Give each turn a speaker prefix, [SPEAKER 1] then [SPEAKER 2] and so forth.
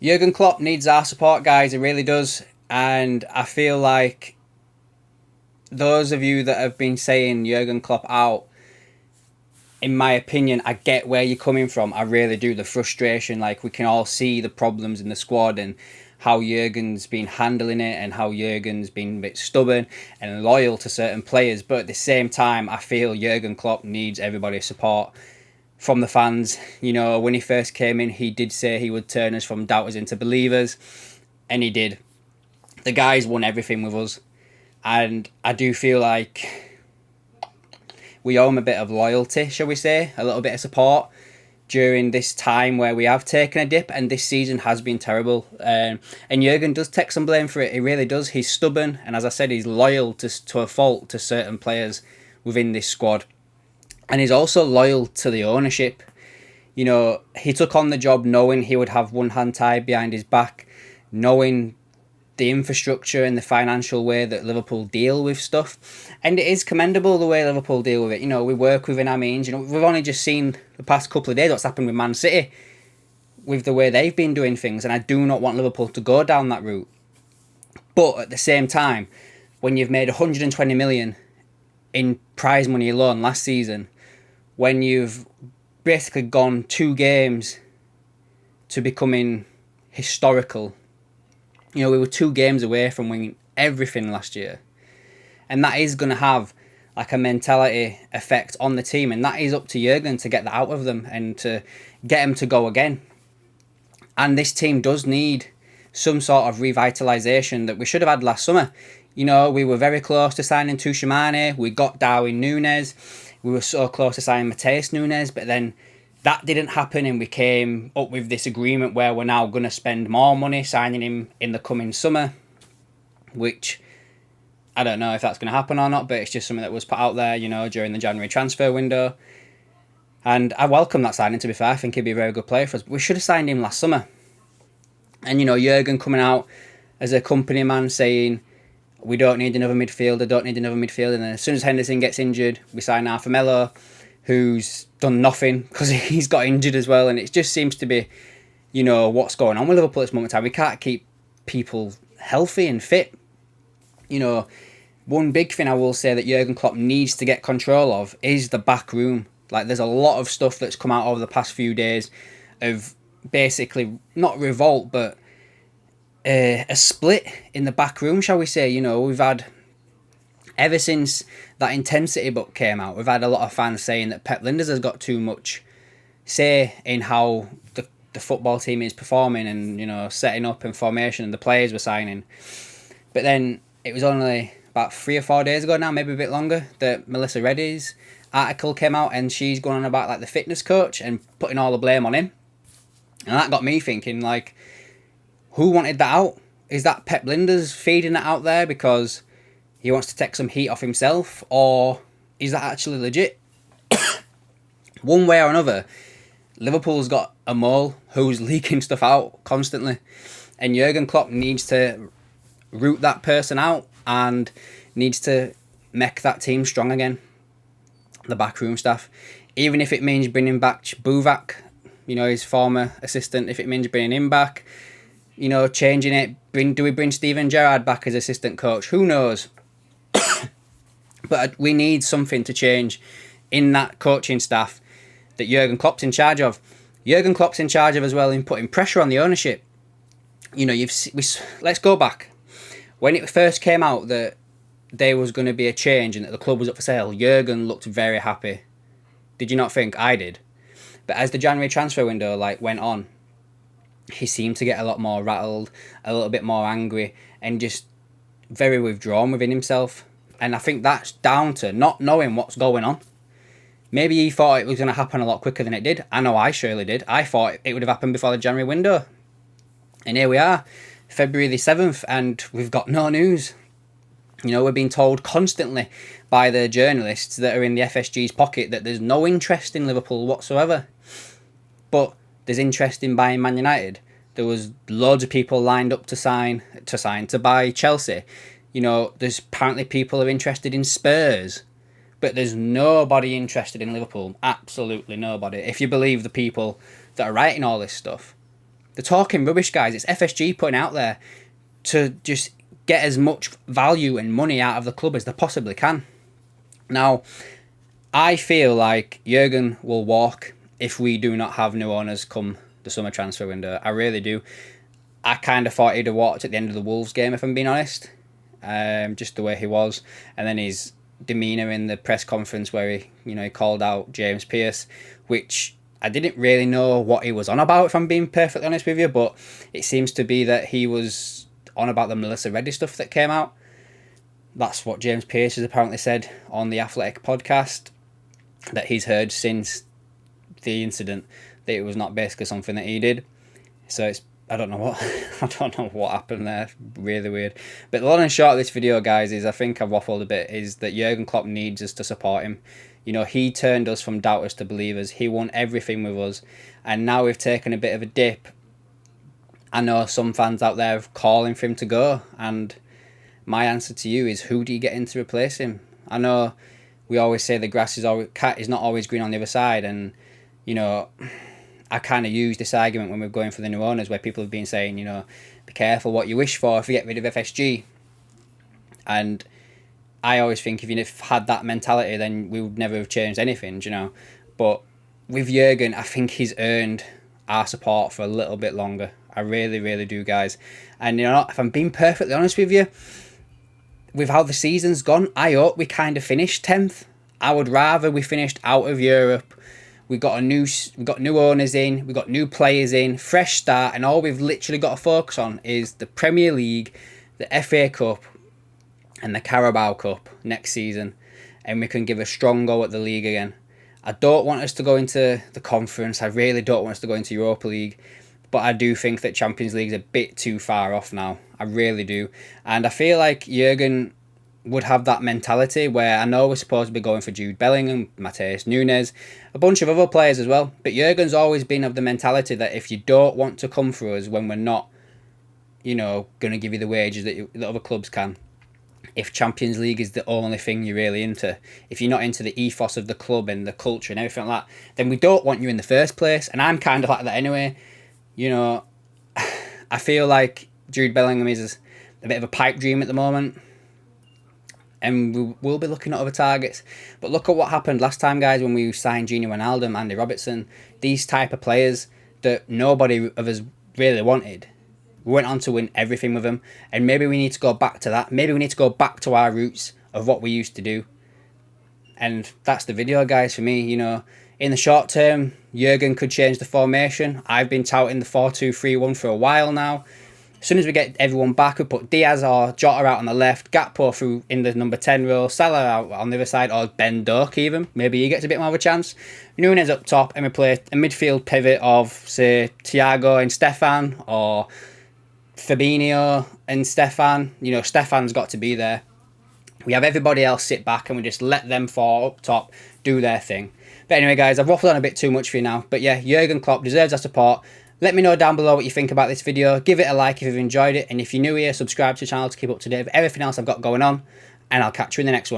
[SPEAKER 1] Jurgen Klopp needs our support, guys. He really does. And I feel like those of you that have been saying Jurgen Klopp out, in my opinion, I get where you're coming from. I really do. The frustration, like we can all see the problems in the squad and how Jurgen's been handling it and how Jurgen's been a bit stubborn and loyal to certain players. But at the same time, I feel Jurgen Klopp needs everybody's support from the fans. You know, when he first came in, he did say he would turn us from doubters into believers, and he did. The guy's won everything with us, and I do feel like we owe him a bit of loyalty, shall we say, a little bit of support during this time where we have taken a dip, and this season has been terrible. And Jurgen does take some blame for it. He really does. He's stubborn, and as I said, he's loyal to a fault to certain players within this squad. And he's also loyal to the ownership. You know, he took on the job knowing he would have one hand tied behind his back, knowing the infrastructure and the financial way that Liverpool deal with stuff. And it is commendable the way Liverpool deal with it. You know, we work within our means. You know, we've only just seen the past couple of days what's happened with Man City with the way they've been doing things, and I do not want Liverpool to go down that route. But at the same time, when you've made 120 million in prize money alone last season, when you've basically gone 2 games to becoming historical. You know, we were 2 games away from winning everything last year. And that is going to have like a mentality effect on the team. And that is up to Jurgen to get that out of them and to get them to go again. And this team does need some sort of revitalisation that we should have had last summer. You know, we were very close to signing Tuchemane. We got Darwin Núñez. We were so close to signing Mateus Núñez. But then that didn't happen, and we came up with this agreement where we're now going to spend more money signing him in the coming summer, which I don't know if that's going to happen or not, but it's just something that was put out there, you know, during the January transfer window. And I welcome that signing, to be fair. I think he'd be a very good player for us. But we should have signed him last summer. And, you know, Jurgen coming out as a company man saying, we don't need another midfielder, And then as soon as Henderson gets injured, we sign Arthur Melo, who's done nothing because he's got injured as well. And it just seems to be, you know, what's going on with Liverpool at this moment in time. We can't keep people healthy and fit. You know, one big thing I will say that Jurgen Klopp needs to get control of is the back room. Like, there's a lot of stuff that's come out over the past few days of basically, not revolt, but a split in the back room, shall we say. You know, we've had, ever since that Intensity book came out, we've had a lot of fans saying that Pep Lijnders has got too much say in how the football team is performing and, you know, setting up and formation and the players we're signing. But then it was only about 3 or 4 days ago now, maybe a bit longer, that Melissa Reddy's article came out, and she's going on about like the fitness coach and putting all the blame on him. And that got me thinking, like, who wanted that out? Is that Pep Lijnders feeding it out there because he wants to take some heat off himself, or is that actually legit? One way or another, Liverpool's got a mole who's leaking stuff out constantly, and Jurgen Klopp needs to root that person out and needs to make that team strong again. The backroom staff, even if it means bringing back Buvac, you know, his former assistant, if it means bringing him back, you know, changing it. Do we bring Steven Gerrard back as assistant coach? Who knows? But we need something to change in that coaching staff that Jurgen Klopp's in charge of. Jurgen Klopp's in charge of as well in putting pressure on the ownership. You know, let's go back. When it first came out that there was going to be a change and that the club was up for sale, Jurgen looked very happy. Did you not think? I did. But as the January transfer window went on, he seemed to get a lot more rattled, a little bit more angry, and just very withdrawn within himself. And I think that's down to not knowing what's going on. Maybe he thought it was going to happen a lot quicker than it did. I know I surely did. I thought it would have happened before the January window. And here we are, February the 7th, and we've got no news. You know, we're being told constantly by the journalists that are in the FSG's pocket that there's no interest in Liverpool whatsoever. But there's interest in buying Man United. There was loads of people lined up to buy Chelsea. You know, there's apparently people are interested in Spurs. But there's nobody interested in Liverpool. Absolutely nobody. If you believe the people that are writing all this stuff. They're talking rubbish, guys. It's FSG putting out there to just get as much value and money out of the club as they possibly can. Now, I feel like Jurgen will walk if we do not have new owners come the summer transfer window. I really do. I kind of thought he'd have walked at the end of the Wolves game, if I'm being honest. Just the way he was. And then his demeanour in the press conference where he called out James Pearce, which I didn't really know what he was on about, if I'm being perfectly honest with you, but it seems to be that he was on about the Melissa Reddy stuff that came out. That's what James Pearce has apparently said on the Athletic podcast, that he's heard since the incident that it was not basically something that he did. So I don't know what happened there. Really weird. But the long and short of this video, guys, is I think I've waffled a bit, is that Jurgen Klopp needs us to support him. He turned us from doubters to believers. He won everything with us, and now we've taken a bit of a dip. I know some fans out there are calling for him to go, and my answer to you is, who do you get in to replace him? I know we always say the grass is not always green on the other side, and I kind of use this argument when we're going for the new owners, where people have been saying, be careful what you wish for if you get rid of FSG. And I always think if you'd had that mentality, then we would never have changed anything, But with Jurgen, I think he's earned our support for a little bit longer. I really, really do, guys. And if I'm being perfectly honest with you, with how the season's gone, I hope we kind of finished 10th. I would rather we finished out of Europe. We got new owners in, we got new players in, fresh start, and all we've literally got to focus on is the Premier League, the FA Cup, and the Carabao Cup next season, and we can give a strong go at the league again. I don't want us to go into the conference. I really don't want us to go into Europa League, but I do think that Champions League is a bit too far off now. I really do, and I feel like Jurgen would have that mentality where I know we're supposed to be going for Jude Bellingham, Mateus Nunes, a bunch of other players as well. But Jurgen's always been of the mentality that if you don't want to come for us when we're not, going to give you the wages that other clubs can, if Champions League is the only thing you're really into, if you're not into the ethos of the club and the culture and everything like that, then we don't want you in the first place. And I'm kind of like that anyway. I feel like Jude Bellingham is a bit of a pipe dream at the moment, and we will be looking at other targets. But look at what happened last time, guys, when we signed Gini Wijnaldum, Andy Robertson, these type of players that nobody of us really wanted. We went on to win everything with them, and maybe we need to go back to that. Maybe we need to go back to our roots of what we used to do. And that's the video, guys, for me. In the short term, Jurgen could change the formation. I've been touting the 4-2-3-1 for a while now. As soon as we get everyone back, we put Diaz or Jota out on the left, Gakpo through in the number 10 role, Salah out on the other side, or Ben Doak even. Maybe he gets a bit more of a chance. Nunes up top, and we play a midfield pivot of, say, Thiago and Stefan, or Fabinho and Stefan. Stefan's got to be there. We have everybody else sit back, and we just let them four up top do their thing. But anyway, guys, I've waffled on a bit too much for you now. But yeah, Jurgen Klopp deserves our support. Let me know down below what you think about this video. Give it a like if you've enjoyed it. And if you're new here, subscribe to the channel to keep up to date with everything else I've got going on. And I'll catch you in the next one.